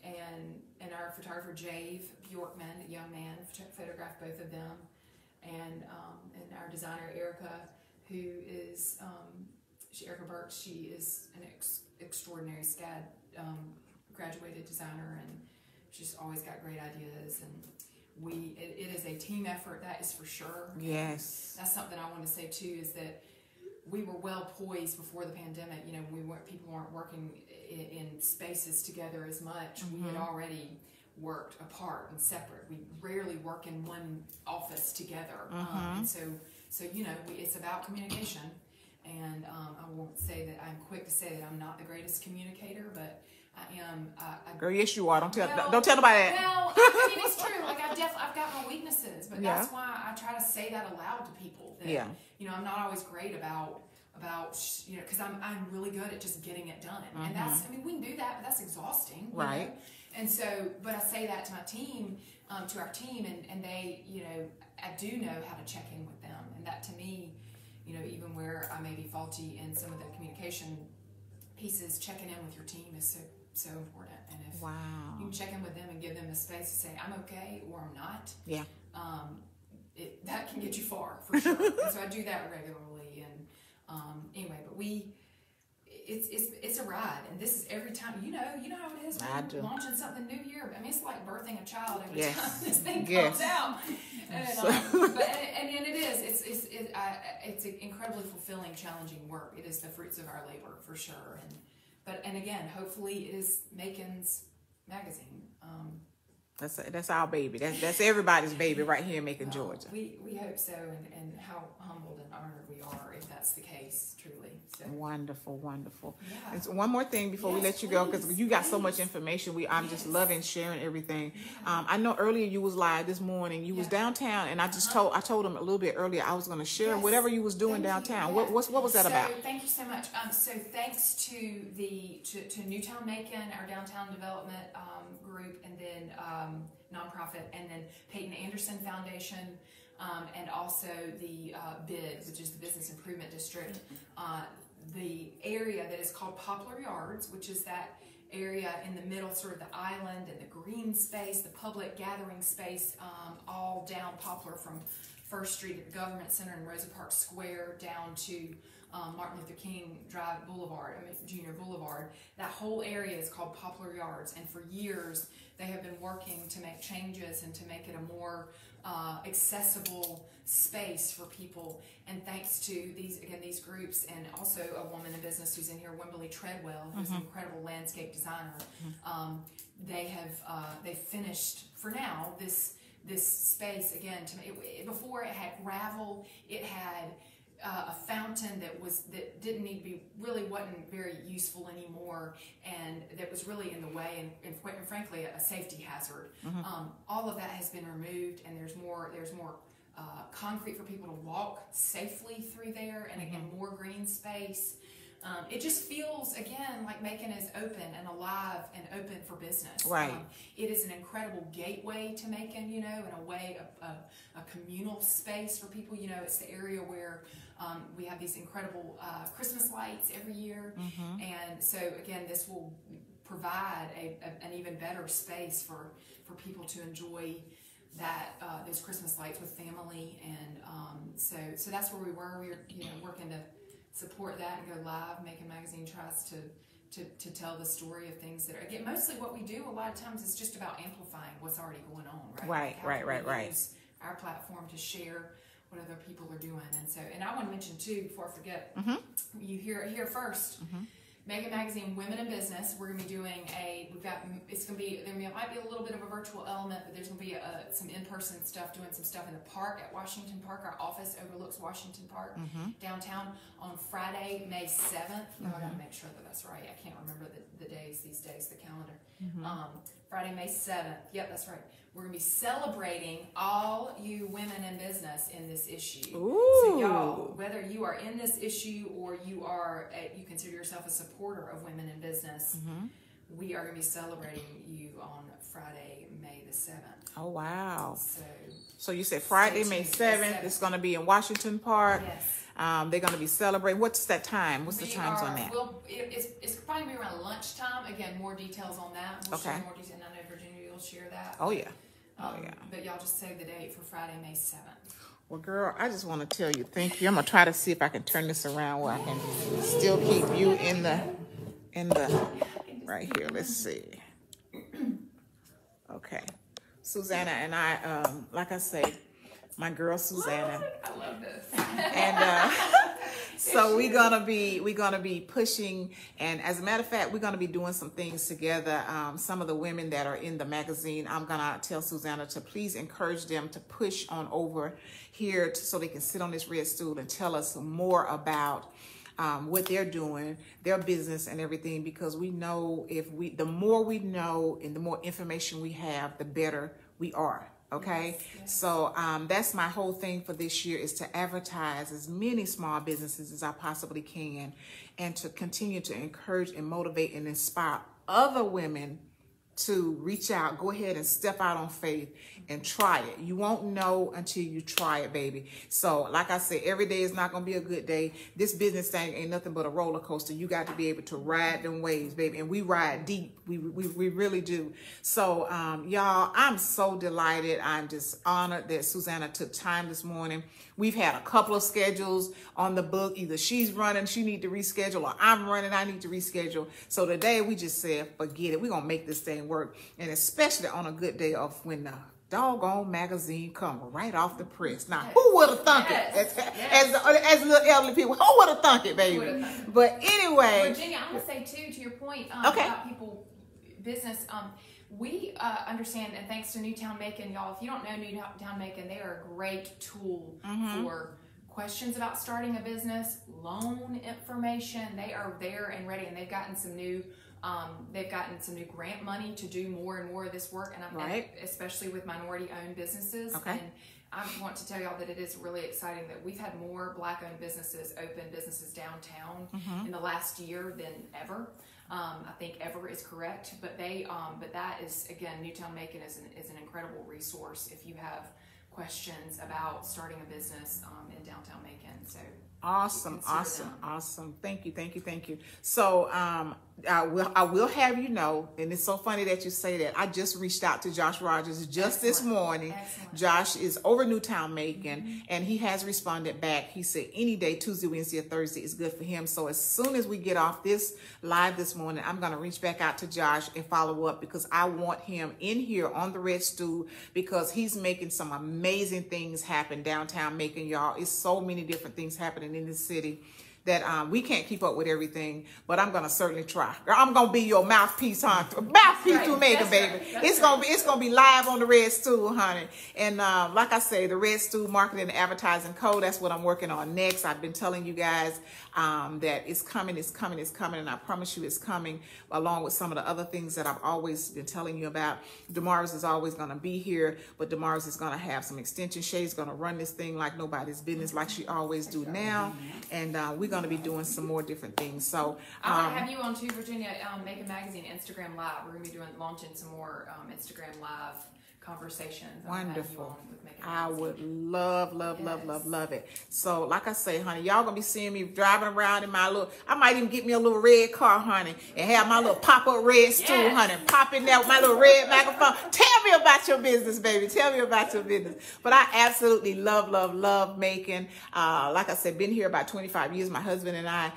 and our photographer Jave Bjorkman, a young man, photographed both of them, and our designer Erica, who is Erica Burke. She is an extraordinary SCAD graduated designer, and she's always got great ideas, and it is a team effort, that is for sure. Yes. And that's something I want to say too, is that we were well poised before the pandemic. People weren't working in spaces together as much. We had already worked apart and separate. We rarely work in one office together, and so it's about communication. And I won't say that I'm quick to say that I'm not the greatest communicator, but I am. Girl, yes, you are. Don't tell nobody that. Well, I mean, it's true. Like I've got my weaknesses, but that's why I try to say that aloud to people. That, I'm not always great about because I'm really good at just getting it done, and that's. I mean, we can do that, but that's exhausting, right? And so, but I say that to my team, to our team, and they, I do know how to check in with them, and that to me. Even where I may be faulty in some of the communication pieces, checking in with your team is so important. And if you can check in with them and give them the space to say, I'm okay or I'm not, that can get you far, for sure. And so I do that regularly. And anyway, but it's a ride, and this is every time. You know how it is. I do. Launching something new year. I mean, it's like birthing a child every time this thing comes out. And, and it is. It's an incredibly fulfilling, challenging work. It is the fruits of our labor, for sure. And again, hopefully, it is Macon's magazine. That's our baby. That's everybody's baby right here in Macon, Georgia. We hope so, and how humbled and honored we are if that's the case, truly. So. Wonderful. Yeah. And so one more thing before we let you go, because you got so much information. I'm just loving sharing everything. I know earlier you was live this morning. You was downtown, and I told them a little bit earlier I was going to share whatever you was doing downtown. What was that about? Thank you so much. So thanks to to Newtown Macon, our downtown development group, and then nonprofit, and then Peyton Anderson Foundation, and also the BID, which is the Business Improvement District. The area that is called Poplar Yards, which is that area in the middle, sort of the island and the green space, the public gathering space, all down Poplar from First Street at the Government Center and Rosa Parks Square down to Martin Luther King Drive Boulevard, Junior Boulevard. That whole area is called Poplar Yards, and for years they have been working to make changes and to make it a more accessible space for people. And thanks to these groups, and also a woman in business who's in here, Wimberly Treadwell, who's an incredible landscape designer, they finished for now this space again. Before it had gravel, it had a fountain that didn't need to be, really wasn't very useful anymore, and that was really in the way, and frankly a safety hazard. All of that has been removed, and there's more concrete for people to walk safely through there, and again, more green space. It just feels, again, like Macon is open and alive and open for business. Right. It is an incredible gateway to Macon, you know, in a way, a communal space for people. You know, it's the area where we have these incredible Christmas lights every year. And so, again, this will provide an even better space for people to enjoy that those Christmas lights with family. And so that's where we were. We were, you know, working to support that and go live. Macon Magazine tries to tell the story of things that are, again, mostly what we do a lot of times is just about amplifying what's already going on, right? Right. Use our platform to share what other people are doing. And I want to mention too, before I forget, you hear it here first. Macon Magazine Women in Business. We're going to be doing there might be a little bit of a virtual element, but there's going to be some in-person stuff, doing some stuff in the park at Washington Park. Our office overlooks Washington Park downtown on Friday, May 7th. I got to make sure that that's right. I can't remember the days these days, the calendar. Friday, May 7th. Yep, that's right. We're going to be celebrating all you women in business in this issue. Ooh. So y'all, whether you are in this issue or you consider yourself a supporter of women in business, we are going to be celebrating you on Friday, May the 7th. Oh, wow. So you said Friday, May 7th. It's going to be in Washington Park. Yes. They're going to be celebrating. What's that time? What's the times on that? Well, it's probably going to be around lunchtime. Again, more details on that. We'll share more details. And I know Virginia, you'll share that. Oh, yeah. But y'all just say the date for Friday, May 7th. Well, girl, I just want to tell you thank you. I'm going to try to see if I can turn this around where I can still keep you in the right here. Let's see. Okay. Susannah and I, like I say, my girl Susannah. I love this. And so we're gonna be pushing, and as a matter of fact, we're gonna be doing some things together. Some of the women that are in the magazine, I'm gonna tell Susannah to please encourage them to push on over here so they can sit on this red stool and tell us more about what they're doing, their business and everything, because we know the more we know and the more information we have, the better we are. Okay. Yes. So that's my whole thing for this year, is to advertise as many small businesses as I possibly can, and to continue to encourage and motivate and inspire other women to reach out, go ahead and step out on faith and try it. You won't know until you try it, baby. So like I said, every day is not going to be a good day. This business thing ain't nothing but a roller coaster. You got to be able to ride them waves, baby. And we ride deep. We really do. So y'all, I'm so delighted. I'm just honored that Susannah took time this morning. We've had a couple of schedules on the book. Either she's running, she need to reschedule, or I'm running, I need to reschedule. So today we just said, forget it. We're going to make this thing work. And especially on a good day of when the doggone magazine come right off the press. Now, who would have thunk it? As little elderly people, who would have thunk it, baby? But anyway. Virginia, I'm going to say too, to your point about people, business, we understand, and thanks to Newtown Macon, y'all, if you don't know Newtown Macon, they are a great tool for questions about starting a business, loan information. They are there and ready, and they've gotten some new grant money to do more and more of this work, and especially with minority-owned businesses. And I want to tell y'all that it is really exciting that we've had more Black-owned businesses open businesses downtown in the last year than ever. I think ever is correct, but that is, again, Newtown Macon is an incredible resource if you have questions about starting a business in downtown Macon. So awesome. Thank you. So I will have you know, and it's so funny that you say that, I just reached out to Josh Rogers just this morning. Josh is over Newtown Macon, and he has responded back. He said any day, Tuesday, Wednesday, or Thursday is good for him. So as soon as we get off this live this morning, I'm going to reach back out to Josh and follow up, because I want him in here on the red stool, because he's making some amazing things happen downtown Macon, y'all. It's so many different things happening in this city that we can't keep up with everything, but I'm gonna certainly try. Girl, I'm gonna be your mouthpiece, mouthpiece through Macon, baby. It's gonna be live on the Red Stool, honey. And like I say, the Red Stool Marketing and Advertising Code. That's what I'm working on next. I've been telling you guys that it's coming, and I promise you it's coming, along with some of the other things that I've always been telling you about. Daemarii is always going to be here, but Daemarii is going to have some extension shades, going to run this thing like nobody's business, like she always do now, and we're going to be doing some more different things. So I want to have you on too, Virginia. Macon Magazine Instagram Live. We're going to be launching some more Instagram Live conversations. Wonderful. I would love it. So like I say, honey, y'all gonna be seeing me driving around in my little, I might even get me a little red car, honey, and have my little pop-up Red Stool, honey, pop in there with my little red microphone. Tell me about your business, baby. Tell me about your business. But I absolutely love Macon. Like I said, been here about 25 years. My husband and I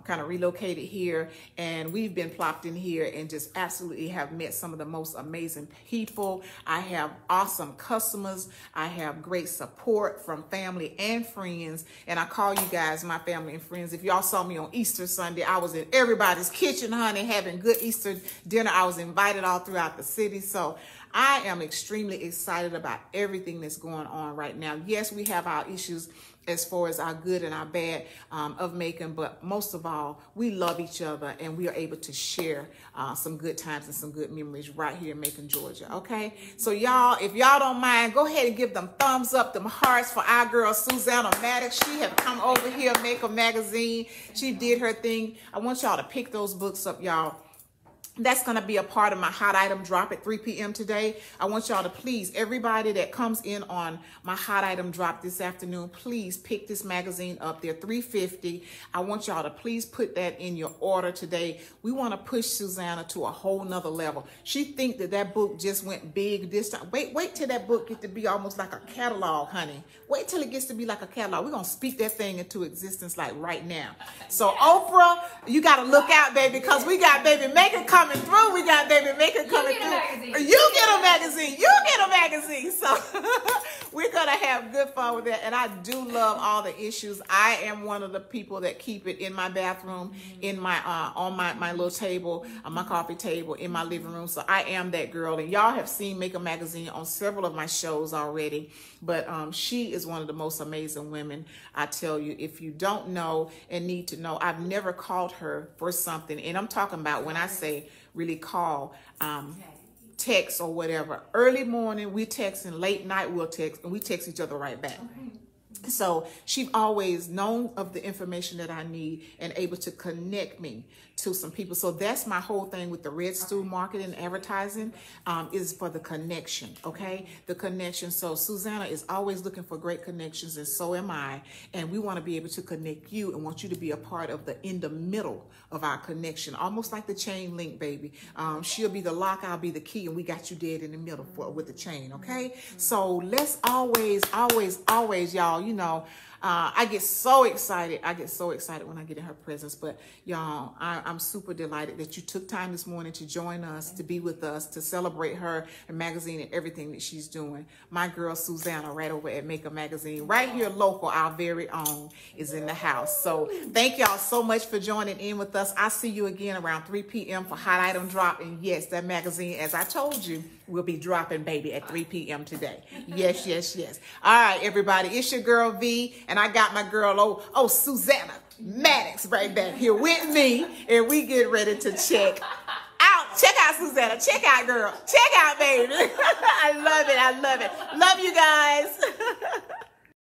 kind of relocated here, and we've been plopped in here and just absolutely have met some of the most amazing people. I have awesome customers. I have great support from family and friends. And I call you guys my family and friends. If y'all saw me on Easter Sunday, I was in everybody's kitchen, honey, having good Easter dinner. I was invited all throughout the city. So I am extremely excited about everything that's going on right now. Yes, we have our issues as far as our good and our bad of Macon, but most of all, we love each other, and we are able to share some good times and some good memories right here in Macon, Georgia. Okay, so y'all, if y'all don't mind, go ahead and give them thumbs up, them hearts for our girl Susannah Maddux. She have come over here, Macon Magazine. She did her thing. I want y'all to pick those books up, y'all. That's going to be a part of my hot item drop at 3 p.m. today. I want y'all to please, everybody that comes in on my hot item drop this afternoon, please pick this magazine up. They're $3.50. I want y'all to please put that in your order today. We want to push Susannah to a whole nother level. She think that book just went big this time. Wait till that book gets to be almost like a catalog, honey. Wait till it gets to be like a catalog. We're going to speak that thing into existence like right now. So Oprah, you got to look out, baby, because we got baby Macon coming through. We got baby Macon coming through. You get a magazine. You get a magazine. So we're going to have good fun with that. And I do love all the issues. I am one of the people that keep it in my bathroom, in my on my little table, on my coffee table, in my living room. So I am that girl. And y'all have seen Macon Magazine on several of my shows already. But she is one of the most amazing women. I tell you, if you don't know and need to know, I've never called her for something. And I'm talking about when I say really call, text or whatever. Early morning, we text, and late night we'll text, and we text each other right back. So she's always known of the information that I need and able to connect me to some people. So that's my whole thing with the Red Stool Marketing and Advertising, is for the connection, okay? The connection. So Susannah is always looking for great connections, and so am I. And we want to be able to connect you and want you to be a part of in the middle of our connection, almost like the chain link, baby. She'll be the lock, I'll be the key, and we got you dead in the middle with the chain, okay? So let's always, y'all, you know, I get so excited. I get so excited when I get in her presence. But y'all, I'm super delighted that you took time this morning to join us, to be with us, to celebrate her magazine and everything that she's doing. My girl Susannah right over at Macon Magazine, right here local, our very own, is in the house. So thank y'all so much for joining in with us. I'll see you again around 3 p.m. for Hot Item Drop. And yes, that magazine, as I told you, will be dropping, baby, at 3 p.m. today. Yes. All right, everybody, it's your girl V, and I got my girl, Susannah Maddux right back here with me, and we get ready to check out. Check out Susannah. Check out, girl. Check out, baby. I love it. Love you guys.